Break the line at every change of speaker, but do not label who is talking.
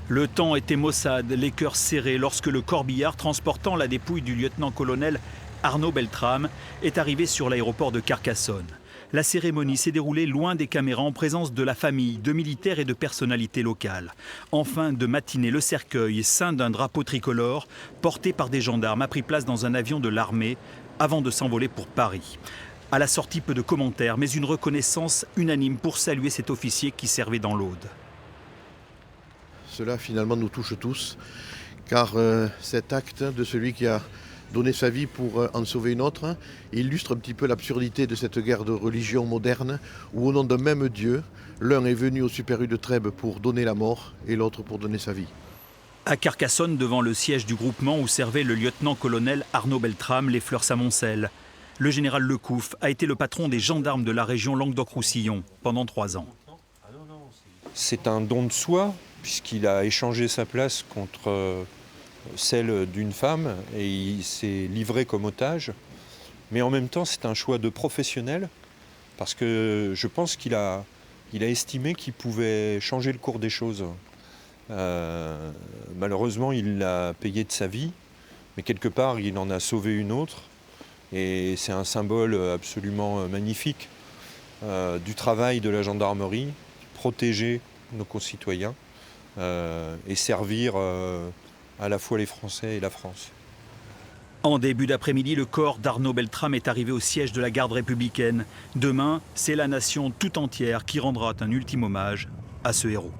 Le temps était maussade, les cœurs serrés lorsque le corbillard transportant la dépouille du lieutenant-colonel Arnaud Beltrame est arrivé sur l'aéroport de Carcassonne. La cérémonie s'est déroulée loin des caméras en présence de la famille, de militaires et de personnalités locales. En fin de matinée, le cercueil, ceint d'un drapeau tricolore, porté par des gendarmes, a pris place dans un avion de l'armée avant de s'envoler pour Paris. À la sortie, peu de commentaires, mais une reconnaissance unanime pour saluer cet officier qui servait dans l'Aude.
Cela finalement nous touche tous, car cet acte de celui qui a donné sa vie pour en sauver une autre illustre un petit peu l'absurdité de cette guerre de religion moderne, où au nom d'un même Dieu, l'un est venu au Super U de Trèbes pour donner la mort et l'autre pour donner sa vie.
À Carcassonne, devant le siège du groupement où servait le lieutenant-colonel Arnaud Beltrame, les fleurs s'amoncellent. Le général Lecouf a été le patron des gendarmes de la région Languedoc-Roussillon pendant 3 ans.
C'est un don de soi, puisqu'il a échangé sa place contre celle d'une femme et il s'est livré comme otage. Mais en même temps, c'est un choix de professionnel, parce que je pense qu'il a estimé qu'il pouvait changer le cours des choses. Malheureusement, il l'a payé de sa vie, mais quelque part, il en a sauvé une autre. Et c'est un symbole absolument magnifique du travail de la gendarmerie, protéger nos concitoyens et servir à la fois les Français et la France.
En début d'après-midi, le corps d'Arnaud Beltrame est arrivé au siège de la garde républicaine. Demain, c'est la nation tout entière qui rendra un ultime hommage à ce héros.